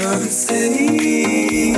Sun City.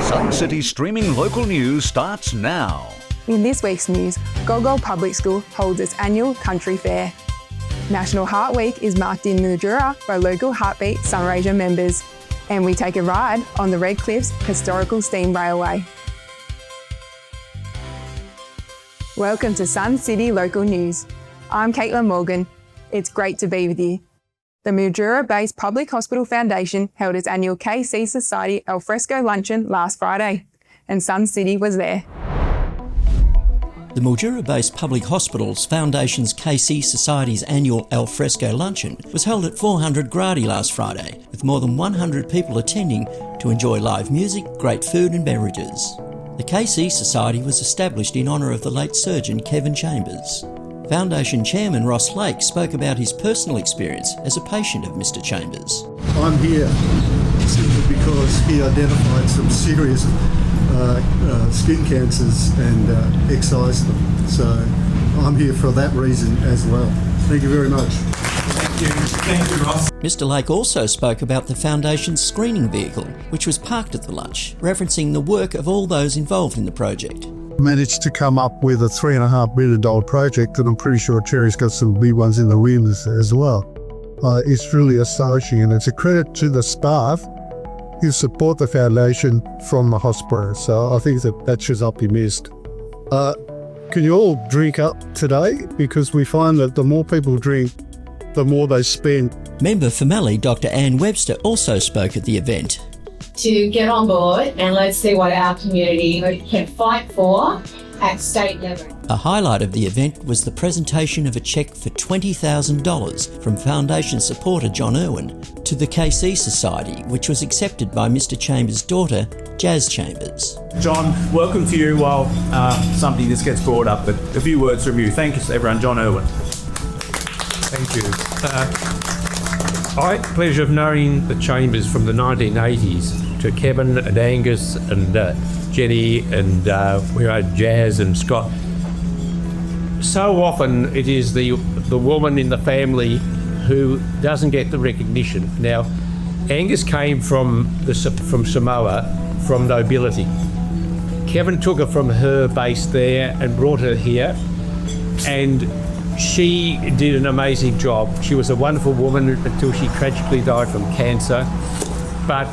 Sun City streaming local news starts now. In this week's news, Gol Gol Public School holds its annual country fair. National Heart Week is marked in Mildura by local Heartbeat Sunraysia members. And we take a ride on the Red Cliffs Historical Steam Railway. Welcome to Sun City Local News. I'm Caitlyn Morgan. It's great to be with you. The Mildura-based Public Hospital Foundation held its annual KC Society Alfresco luncheon last Friday, and Sun City was there. The Mildura-based Public Hospitals Foundation's KC Society's annual Alfresco luncheon was held at 400 Gradi last Friday, with more than 100 people attending to enjoy live music, great food and beverages. The KC Society was established in honour of the late surgeon Kevin Chambers. Foundation Chairman Ross Lake spoke about his personal experience as a patient of Mr Chambers. I'm here simply because he identified some serious skin cancers and excised them. So I'm here for that reason as well. Thank you very much. Thank you, Ross. Mr Lake also spoke about the Foundation's screening vehicle, which was parked at the lunch, referencing the work of all those involved in the project. Managed to come up with a $3.5 million project, and I'm pretty sure Terry's got some big ones in the wings as well. It's really astonishing, and it's a credit to the staff who support the foundation from the hospital. So I think that should not be missed. Can you all drink up today? Because we find that the more people drink, the more they spend. Member for Mallee, Dr Anne Webster, also spoke at the event. To get on board and let's see what our community can fight for at state level. A highlight of the event was the presentation of a cheque for $20,000 from Foundation supporter John Irwin to the KC Society, which was accepted by Mr Chambers' daughter, Jazz Chambers. John, welcome to you while something this gets brought up, but a few words from you. Thank you to everyone. John Irwin. Thank you. I had the pleasure of knowing the Chambers from the 1980s to Kevin and Angus and Jenny and we had Jazz and Scott. So often it is the woman in the family who doesn't get the recognition. Now, Angus came from Samoa, from nobility. Kevin took her from her base there and brought her here, and she did an amazing job. She was a wonderful woman until she tragically died from cancer. But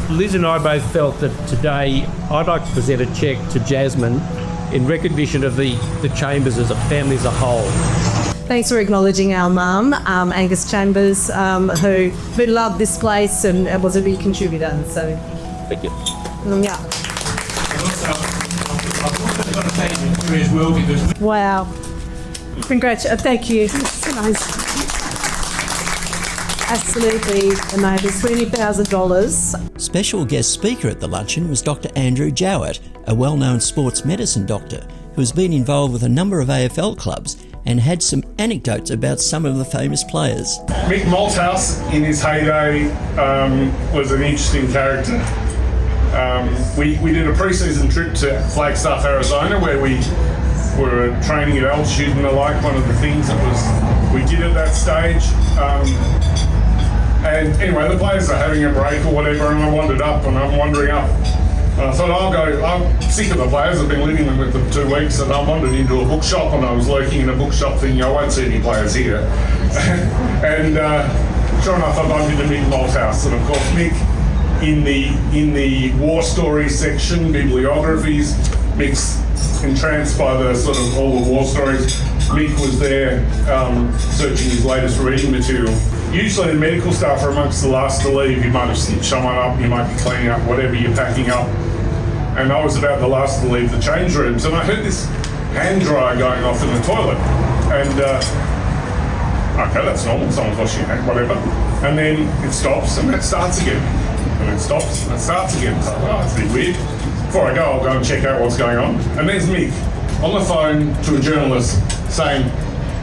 Liz and I both felt that today I'd like to present a cheque to Jasmine in recognition of the Chambers as a family as a whole. Thanks for acknowledging our mum, Angus Chambers, who loved this place and was a big contributor. So, Thank you. Yeah. I've got to thank you as well because... Wow. Congratulations. Thank you. So nice. Absolutely amazing. $20,000. Special guest speaker at the luncheon was Dr Andrew Jowett, a well-known sports medicine doctor who has been involved with a number of AFL clubs and had some anecdotes about some of the famous players. Mick Malthouse, in his heyday, was an interesting character. We did a pre-season trip to Flagstaff, Arizona, where we were training at altitude and the like. One of the things that we did at that stage. And anyway, the players are having a break or whatever, and I wandered up, and I'm wandering up. And I thought, I'm sick of the players. I've been living with them 2 weeks, and I wandered into a bookshop, and I was lurking in a bookshop thinking, I won't see any players here. And sure enough, I bumped into Mick Malthouse, and of course, Mick, in the war stories section, bibliographies, Mick's entranced by the sort of all the war stories. Mick was there searching his latest reading material. Usually the medical staff are amongst the last to leave. You might have stitched someone up, you might be cleaning up whatever you're packing up. And I was about the last to leave the change rooms, and I heard this hand dryer going off in the toilet. And okay, that's normal, someone's washing your hand, whatever. And then it stops and it starts again. And it stops and it starts again. So, oh, it's a bit weird. before I go, I'll go and check out what's going on. And there's Mick on the phone to a journalist saying,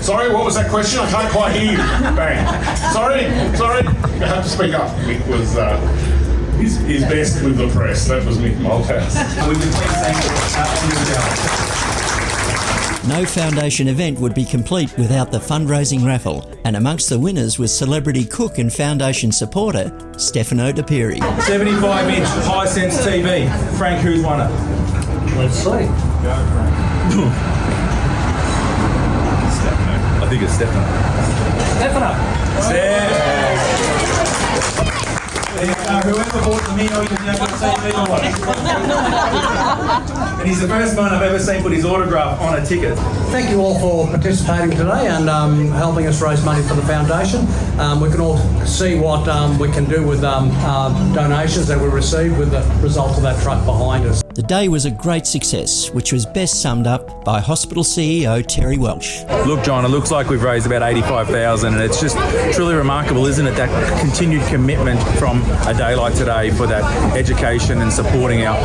sorry, what was that question? I can't quite hear you. Bang. Sorry. You have to speak up. Mick was his best with the press. That was Mick Malthouse. Would you please thank No foundation event would be complete without the fundraising raffle, and amongst the winners was celebrity cook and foundation supporter Stefano De Piri. 75-inch Hisense TV. Frank, who's won it? Let's see. I think it's Stefano. Whoever bought the Mio, you can never see me. And he's the first man I've ever seen put his autograph on a ticket. Thank you all for participating today and helping us raise money for the foundation. We can all see what we can do with donations that we received with the result of that truck behind us. The day was a great success, which was best summed up by hospital CEO Terry Welsh. Look, John, it looks like we've raised about $85,000, and it's just truly remarkable, isn't it, that continued commitment from a day like today for that education and supporting our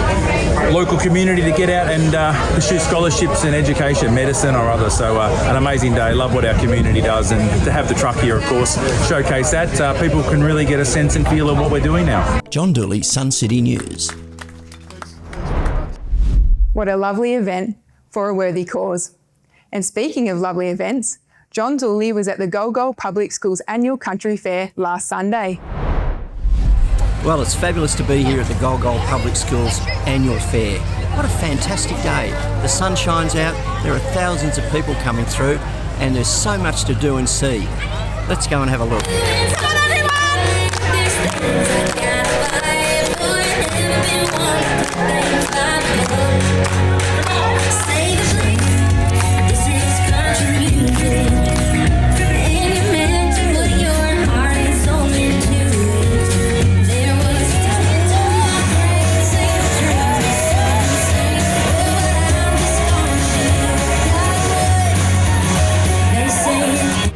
local community to get out and pursue scholarships in education, medicine or other. So an amazing day. Love what our community does, and to have the truck here, of course, showcase that. People can really get a sense and feel of what we're doing now. John Dooley, Sun City News. What a lovely event for a worthy cause. And speaking of lovely events, John Dooley was at the Gol Gol Public School's annual country fair last Sunday. Well, it's fabulous to be here at the Gol Gol Public School's annual fair. What a fantastic day. The sun shines out, there are thousands of people coming through, and there's so much to do and see. Let's go and have a look.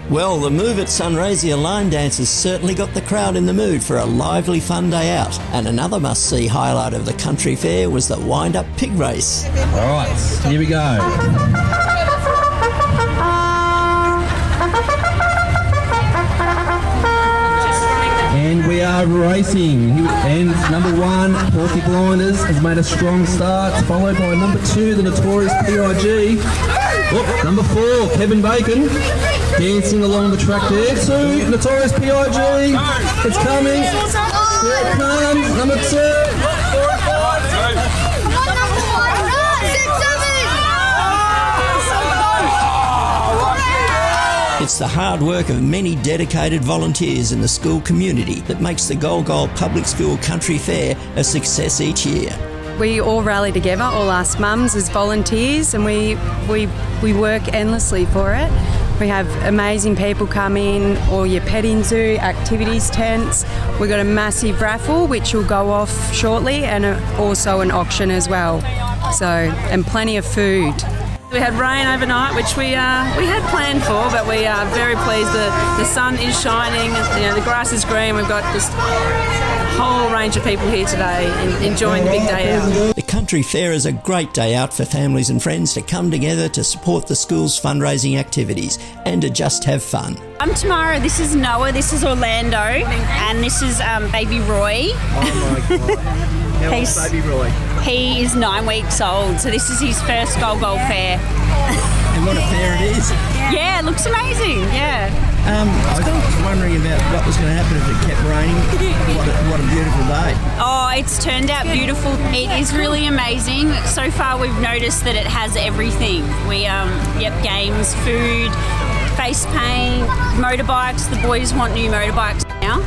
Well, the Move at Sunraysia line dancers certainly got the crowd in the mood for a lively fun day out. And another must-see highlight of the country fair was the wind-up pig race. All right, here we go. And we are racing. And number 1, Porky Blinders, has made a strong start, followed by number 2, the Notorious P.I.G. Oh, number 4, Kevin Bacon, dancing along the track there. 2, Notorious P.I.G. It's coming. Here it comes. Number 2. It's the hard work of many dedicated volunteers in the school community that makes the Gol Gol Public School Country Fair a success each year. We all rally together, all us mums as volunteers, and we work endlessly for it. We have amazing people come in, all your petting zoo, activities tents. We've got a massive raffle which will go off shortly, and also an auction as well. So, and plenty of food. We had rain overnight, which we had planned for, but we are very pleased. The sun is shining, the grass is green. We've got just a whole range of people here today enjoying the big day out. The country fair is a great day out for families and friends to come together to support the school's fundraising activities and to just have fun. I'm Tamara, this is Noah, this is Orlando, and this is baby Roy. Oh my God. How old's baby Roy? He is 9 weeks old, so this is his first Gol Gol fair. And what a fair it is. Yeah, it looks amazing, yeah. I was wondering about what was going to happen if it kept raining. What a beautiful day. Oh, it's turned out beautiful. It is really amazing. So far we've noticed that it has everything. Games, food, face paint, motorbikes. The boys want new motorbikes now.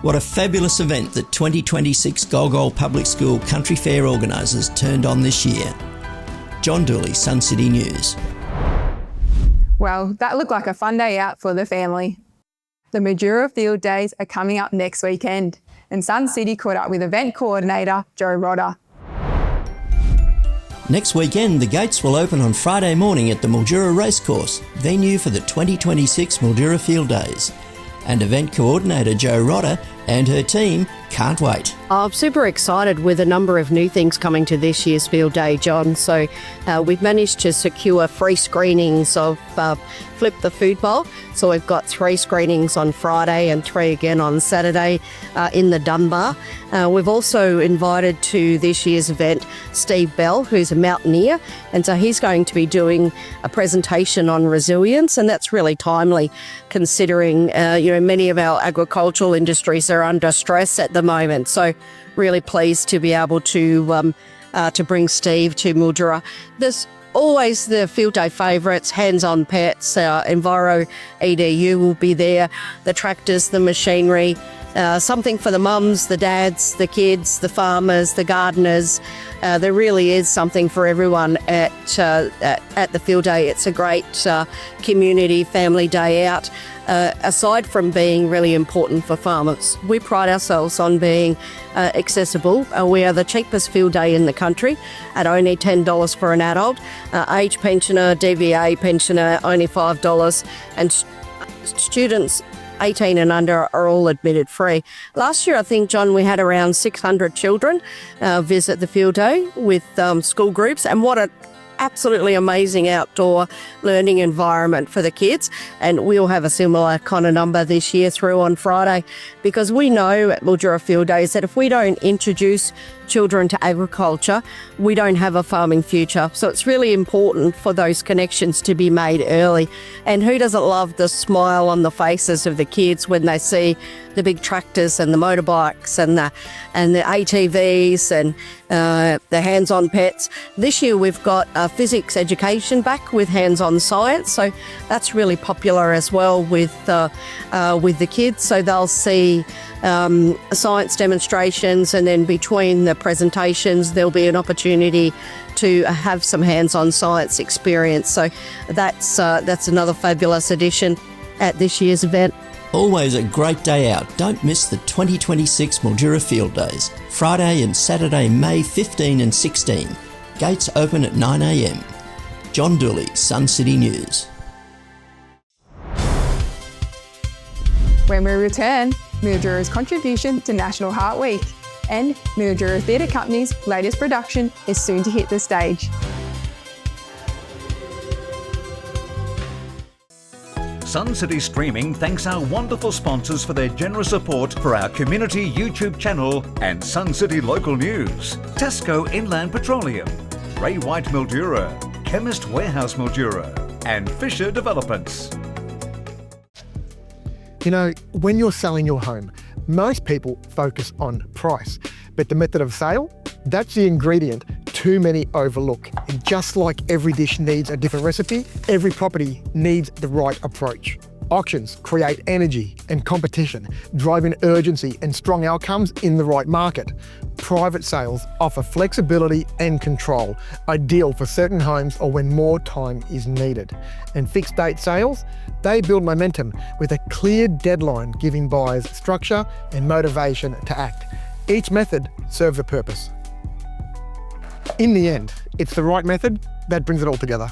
What a fabulous event that 2026 Gol Gol Public School Country Fair organisers turned on this year. John Dooley, Sun City News. Well, that looked like a fun day out for the family. The Mildura Field Days are coming up next weekend, and Sun City caught up with event coordinator Joe Rodder. Next weekend, the gates will open on Friday morning at the Mildura Racecourse, venue for the 2026 Mildura Field Days. And event coordinator Joe Rodder and her team can't wait. I'm super excited with a number of new things coming to this year's Field Day, John. So we've managed to secure free screenings of Flip the Food Bowl. So we've got 3 screenings on Friday and 3 again on Saturday in the Dunbar. We've also invited to this year's event Steve Bell, who's a mountaineer, and so he's going to be doing a presentation on resilience, and that's really timely considering many of our agricultural industries are under stress at the moment. So really pleased to be able to bring Steve to Mildura. There's always the field day favourites, hands-on pets, Enviro EDU will be there, the tractors, the machinery, something for the mums, the dads, the kids, the farmers, the gardeners. There really is something for everyone at the field day. It's a great community family day out. Aside from being really important for farmers, we pride ourselves on being accessible. We are the cheapest field day in the country at only $10 for an adult. Age pensioner, DVA pensioner, only $5. And students 18 and under are all admitted free. Last year, I think, John, we had around 600 children visit the field day with school groups, and what an absolutely amazing outdoor learning environment for the kids. And we'll have a similar kind of number this year through on Friday, because we know at Mildura Field Days that if we don't introduce children to agriculture, we don't have a farming future. So it's really important for those connections to be made early. And who doesn't love the smile on the faces of the kids when they see the big tractors and the motorbikes and the ATVs and the hands-on pets. This year we've got physics education back with hands-on science, so that's really popular as well with the kids. So they'll see science demonstrations, and then between the presentations there'll be an opportunity to have some hands-on science experience. So that's another fabulous addition at this year's event. Always a great day out. Don't miss the 2026 Mildura Field Days, Friday and Saturday, May 15 and 16. Gates open at 9 a.m. John Dooley, Sun City News. When we return, Mildura's contribution to National Heart Week, and Mildura Theatre Company's latest production is soon to hit the stage. Sun City Streaming thanks our wonderful sponsors for their generous support for our community YouTube channel and Sun City local news. Tasco Inland Petroleum, Ray White Mildura, Chemist Warehouse Mildura, and Fisher Developments. You know, when you're selling your home, most people focus on price, but the method of sale, that's the ingredient too many overlook. And just like every dish needs a different recipe, every property needs the right approach. Auctions create energy and competition, driving urgency and strong outcomes in the right market. Private sales offer flexibility and control, ideal for certain homes or when more time is needed. And fixed date sales, they build momentum with a clear deadline, giving buyers structure and motivation to act. Each method serves a purpose. In the end, it's the right method that brings it all together.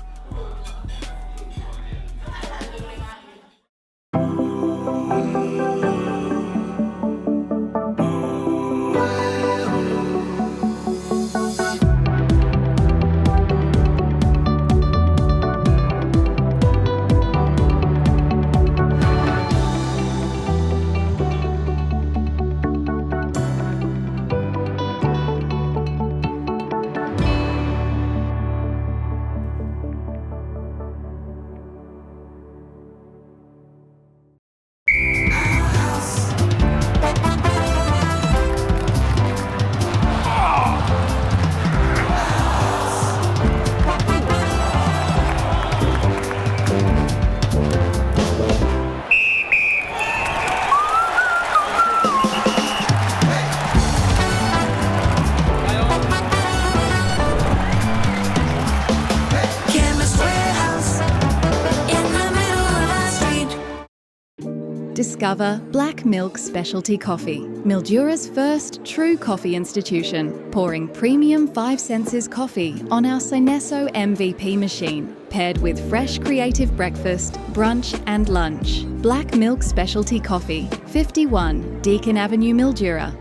Discover Black Milk Specialty Coffee, Mildura's first true coffee institution, pouring premium 5 Senses coffee on our Synesso MVP machine, paired with fresh creative breakfast, brunch and lunch. Black Milk Specialty Coffee, 51 Deakin Avenue, Mildura.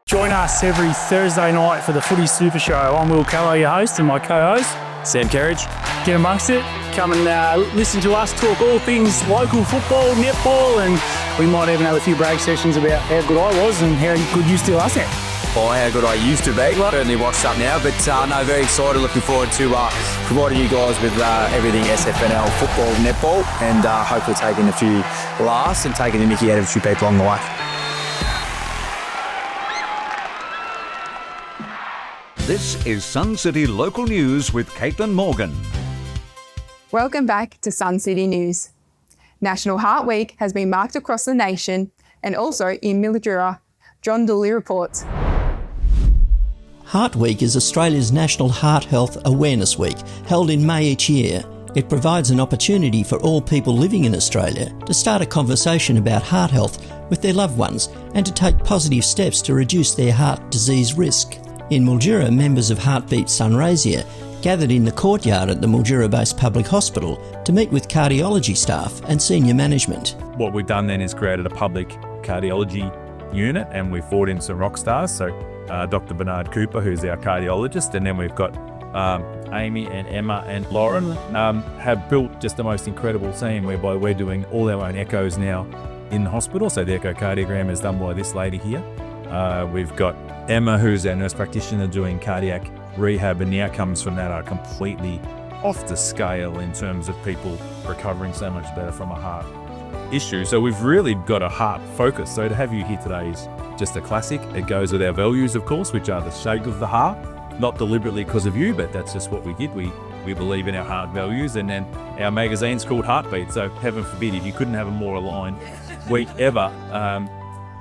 Join us every Thursday night for the Footy Super Show. I'm Will Callow, your host, and my co-host, Sam Kerridge. Get amongst it. Come and listen to us talk all things local football, netball, and we might even have a few break sessions about how good I was and how good you still are, Sam. Oh, how good I used to be. Certainly watched up now, but no, very excited. Looking forward to providing you guys with everything SFNL football, netball, and hopefully taking a few laughs and taking the mickey out of a few people along the way. This is Sun City Local News with Caitlyn Morgan. Welcome back to Sun City News. National Heart Week has been marked across the nation and also in Mildura. John Dooley reports. Heart Week is Australia's National Heart Health Awareness Week, held in May each year. It provides an opportunity for all people living in Australia to start a conversation about heart health with their loved ones and to take positive steps to reduce their heart disease risk. In Mildura, members of Heartbeat Sunraysia gathered in the courtyard at the Mildura-based public hospital to meet with cardiology staff and senior management. What we've done then is created a public cardiology unit, and we've brought in some rock stars. So Dr. Bernard Cooper, who's our cardiologist, and then we've got Amy and Emma and Lauren have built just the most incredible team whereby we're doing all our own echoes now in the hospital. So the echocardiogram is done by this lady here. We've got Emma, who's our nurse practitioner, doing cardiac rehab, and the outcomes from that are completely off the scale in terms of people recovering so much better from a heart issue. So we've really got a heart focus. So to have you here today is just a classic. It goes with our values, of course, which are the shape of the heart, not deliberately because of you, but that's just what we did. We believe in our heart values, and then our magazine's called Heartbeat. So heaven forbid if you couldn't have a more aligned week ever.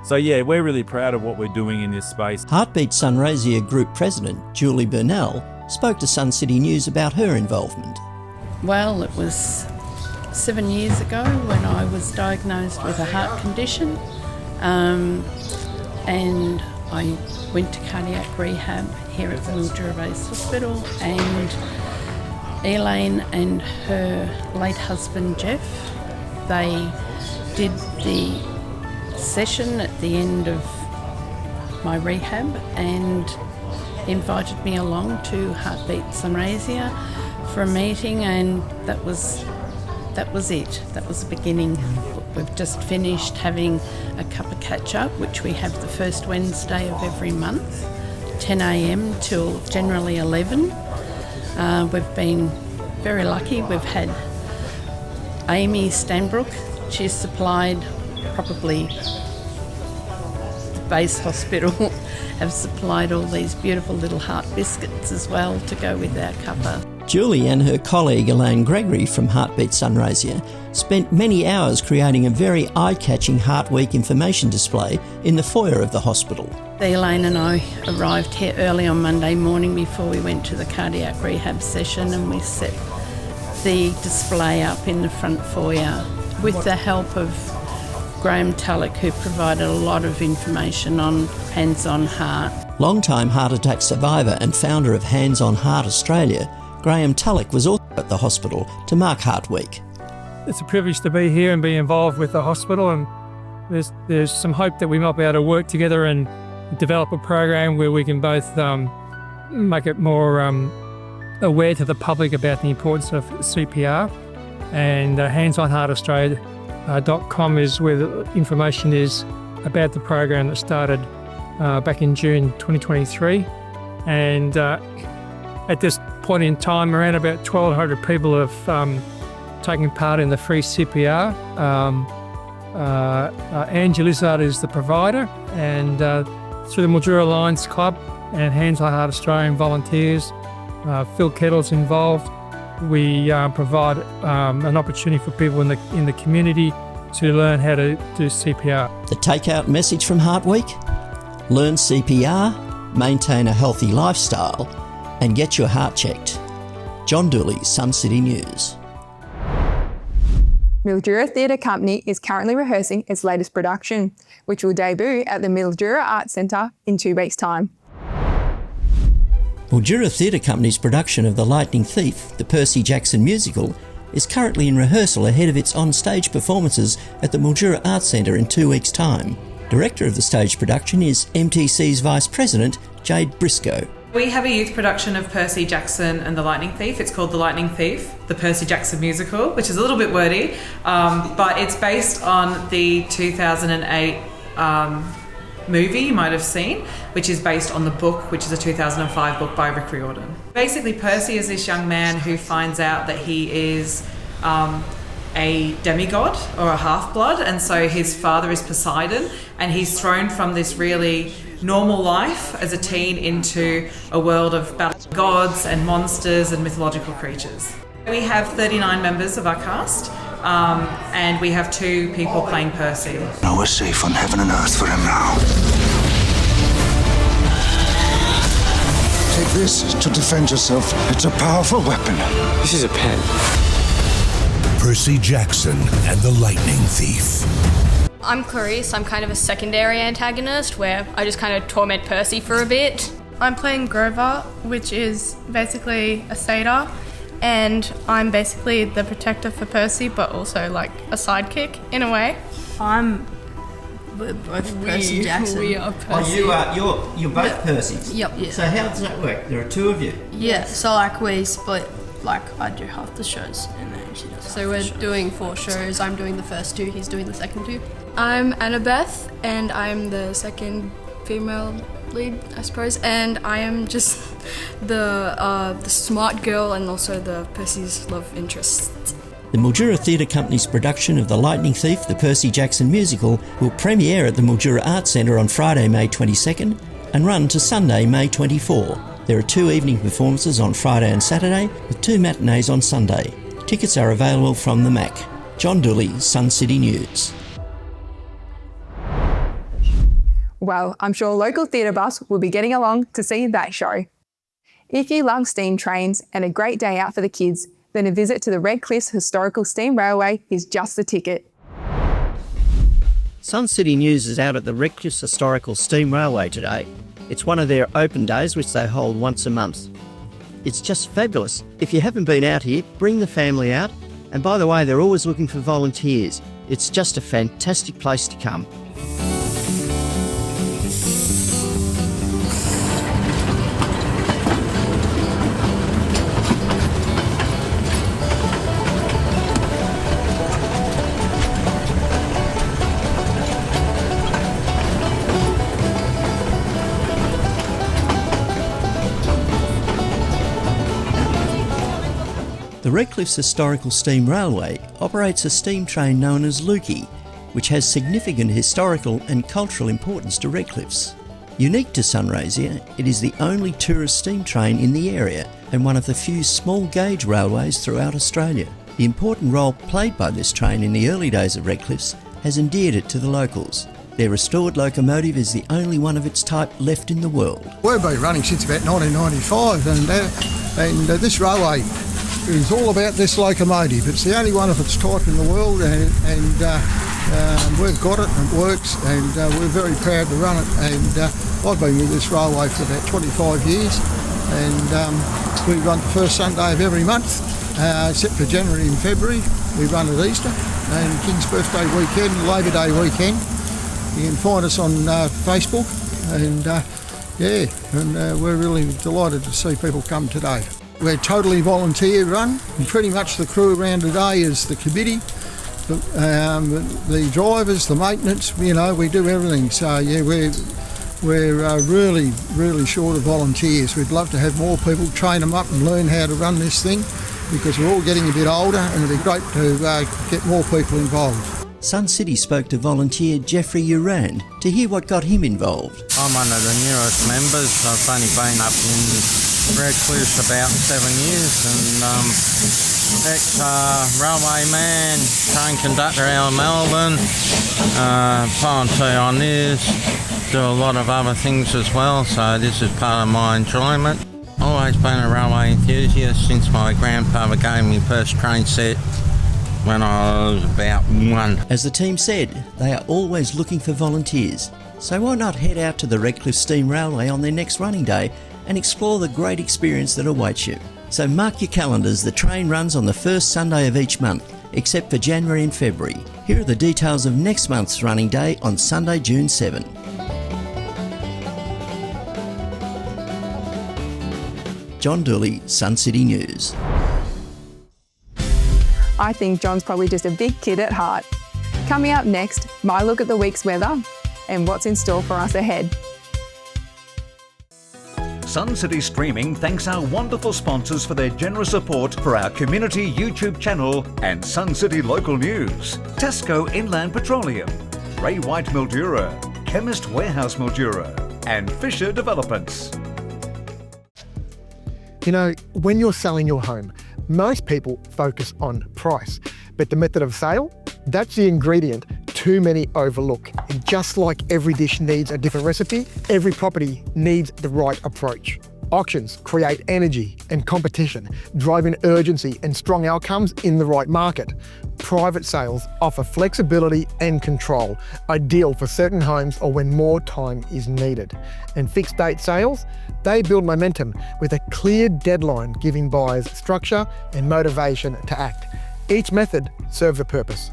So yeah, we're really proud of what we're doing in this space. Heartbeat Sunraysia Group President Julie Burnell spoke to Sun City News about her involvement. Well, it was 7 years ago when I was diagnosed with a heart condition, and I went to cardiac rehab here at the Mildura Base Hospital, and Elaine and her late husband Jeff, they did the session at the end of my rehab and invited me along to Heartbeat Sunraysia for a meeting, and that was it. That was the beginning. We've just finished having a cup of catch up, which we have the first Wednesday of every month, 10 a.m. till generally 11. We've been very lucky. We've had Amy Stanbrook. She's supplied probably the base hospital have supplied all these beautiful little heart biscuits as well to go with our cuppa. Julie and her colleague Elaine Gregory from Heartbeat Sunraysia spent many hours creating a very eye-catching Heart Week information display in the foyer of the hospital. Elaine and I arrived here early on Monday morning before we went to the cardiac rehab session, and we set the display up in the front foyer with the help of Graham Tulloch, who provided a lot of information on Hands on Heart. Long-time heart attack survivor and founder of Hands on Heart Australia, Graham Tulloch was also at the hospital to mark Heart Week. It's a privilege to be here and be involved with the hospital, and there's some hope that we might be able to work together and develop a program where we can both make it more aware to the public about the importance of CPR. And Hands on Heart Australia.com is where the information is about the program that started back in June 2023. And at this point in time, around about 1,200 people have taken part in the free CPR. Angie Lizard is the provider, and through the Mildura Lions Club and Hands on Heart Australian volunteers, Phil Kettle's involved. We provide an opportunity for people in the community to learn how to do CPR. The takeout message from Heart Week? Learn CPR, maintain a healthy lifestyle, and get your heart checked. John Dooley, Sun City News. Mildura Theatre Company is currently rehearsing its latest production, which will debut at the Mildura Arts Centre in 2 weeks' time. Mildura Theatre Company's production of The Lightning Thief, the Percy Jackson musical, is currently in rehearsal ahead of its on-stage performances at the Mildura Arts Centre in 2 weeks' time. Director of the stage production is MTC's Vice President, Jade Briscoe. We have a youth production of Percy Jackson and the Lightning Thief. It's called The Lightning Thief, the Percy Jackson musical, which is a little bit wordy, but it's based on the 2008 movie you might have seen, which is based on the book, which is a 2005 book by Rick Riordan. Basically, Percy is this young man who finds out that he is a demigod or a half-blood, and so his father is Poseidon, and he's thrown from this really normal life as a teen into a world of battling gods and monsters and mythological creatures. We have 39 members of our cast, and we have 2 people playing Percy. Now we're safe on heaven and earth for him now. Take this to defend yourself. It's a powerful weapon. This is a pen. Percy Jackson and the Lightning Thief. I'm Clarice. I'm kind of a secondary antagonist where I just kind of torment Percy for a bit. I'm playing Grover, which is basically a satyr, and I'm basically the protector for Percy, but also like a sidekick in a way. We're both Percy Jackson. We are Percy. Oh, you're both Percys? Yep. Yeah. So how does that work? There are 2 of you? Yeah, so like we split, like I do half the shows and then she does So we're doing 4 shows. I'm doing the first 2, he's doing the second 2. I'm Annabeth, and I'm the second female lead, I suppose, and I am just the smart girl and also the Percy's love interest. The Mildura Theatre Company's production of The Lightning Thief, the Percy Jackson musical, will premiere at the Mildura Arts Centre on Friday, May 22nd and run to Sunday, May 24. There are 2 evening performances on Friday and Saturday, with 2 matinees on Sunday. Tickets are available from the MAC. John Dooley, Sun City News. Well, I'm sure local theatre buffs will be getting along to see that show. If you love steam trains and a great day out for the kids, then a visit to the Red Cliffs Historical Steam Railway is just the ticket. Sun City News is out at the Red Cliffs Historical Steam Railway today. It's one of their open days which they hold once a month. It's just fabulous. If you haven't been out here, bring the family out. And by the way, they're always looking for volunteers. It's just a fantastic place to come. The Redcliffs Historical Steam Railway operates a steam train known as Lukey, which has significant historical and cultural importance to Redcliffs. Unique to Sunraysia, it is the only tourist steam train in the area and one of the few small gauge railways throughout Australia. The important role played by this train in the early days of Redcliffs has endeared it to the locals. Their restored locomotive is the only one of its type left in the world. We've been running since about 1995 and this railway is all about this locomotive. It's the only one of its type in the world and we've got it and it works and we're very proud to run it, and I've been with this railway for about 25 years and we run the first Sunday of every month except for January and February. We run at Easter and King's Birthday weekend, Labor Day weekend. You can find us on Facebook and we're really delighted to see people come today. We're totally volunteer run, and pretty much the crew around today is the committee, the drivers, the maintenance, we do everything. So yeah, we're really short of volunteers. We'd love to have more people, train them up and learn how to run this thing because we're all getting a bit older and it'd be great to get more people involved. Sun City spoke to volunteer Jeffrey Uran to hear what got him involved. I'm one of the newest members. I've only been up in Redcliffs about 7 years and ex-railway man, train conductor out of Melbourne, volunteer on this, do a lot of other things as well, so this is part of my enjoyment. Always been a railway enthusiast since my grandfather gave me first train set when I was about 1. As the team said, they are always looking for volunteers. So why not head out to the Redcliffe Steam Railway on their next running day and explore the great experience that awaits you. So mark your calendars, the train runs on the first Sunday of each month, except for January and February. Here are the details of next month's running day on Sunday, June 7. John Dooley, Sun City News. I think John's probably just a big kid at heart. Coming up next, my look at the week's weather and what's in store for us ahead. Sun City Streaming thanks our wonderful sponsors for their generous support for our community YouTube channel and Sun City local news. Tasco Inland Petroleum, Ray White Mildura, Chemist Warehouse Mildura, and Fisher Developments. You know, when you're selling your home, most people focus on price, but the method of sale, that's the ingredient too many overlook. And just like every dish needs a different recipe, every property needs the right approach. Auctions create energy and competition, driving urgency and strong outcomes in the right market. Private sales offer flexibility and control, ideal for certain homes or when more time is needed. And fixed date sales, they build momentum with a clear deadline, giving buyers structure and motivation to act. Each method serves a purpose.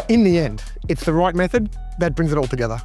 In the end, it's the right method that brings it all together.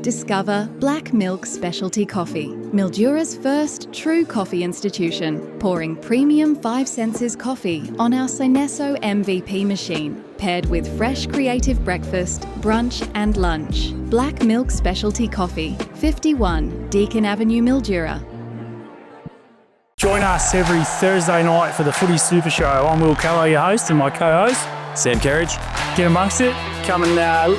Discover Black Milk Specialty Coffee, Mildura's first true coffee institution, pouring premium 5 senses coffee on our Synesso MVP machine, paired with fresh creative breakfast, brunch and lunch. Black Milk Specialty Coffee, 51 Deakin Avenue, Mildura. Join us every Thursday night for the Footy Super Show. I'm Will Callow, your host, and my co-host, Sam Kerridge. Get amongst it. Come and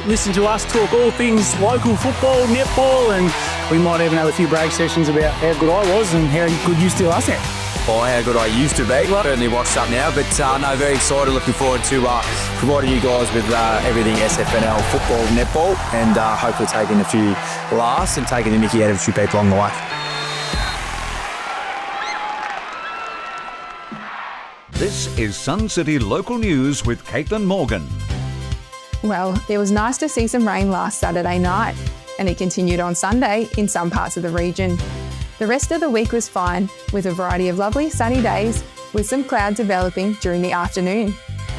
listen to us talk all things local football, netball, and we might even have a few break sessions about how good I was and how good you still are, Sam. Or how good I used to be. Certainly watched up now, but no, very excited. Looking forward to providing you guys with everything SFNL football, netball, and hopefully taking a few laughs and taking the mickey out of a few people along the way. This is Sun City Local News with Caitlyn Morgan. Well, it was nice to see some rain last Saturday night, and it continued on Sunday in some parts of the region. The rest of the week was fine, with a variety of lovely sunny days, with some clouds developing during the afternoon.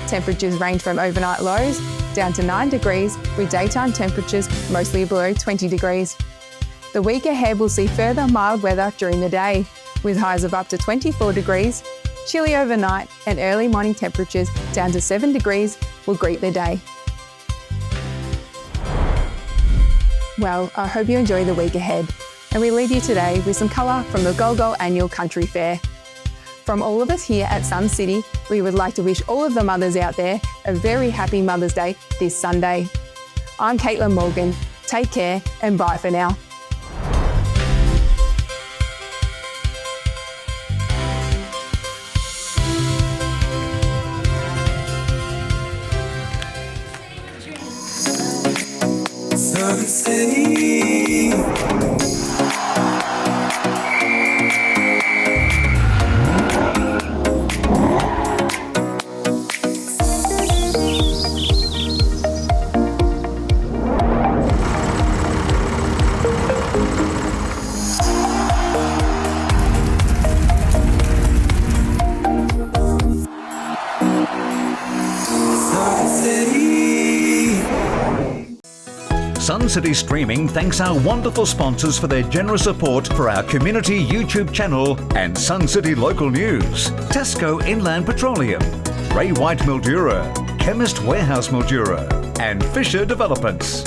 Temperatures range from overnight lows down to 9 degrees, with daytime temperatures mostly below 20 degrees. The week ahead will see further mild weather during the day, with highs of up to 24 degrees. Chilly overnight and early morning temperatures down to 7 degrees will greet the day. Well, I hope you enjoy the week ahead, and we leave you today with some colour from the Gol Gol Annual Country Fair. From all of us here at Sun City, we would like to wish all of the mothers out there a very happy Mother's Day this Sunday. I'm Caitlyn Morgan. Take care and bye for now. Sun City. Sun City Streaming thanks our wonderful sponsors for their generous support for our community YouTube channel and Sun City local news. Tesco Inland Petroleum, Ray White Mildura, Chemist Warehouse Mildura, and Fisher Developments.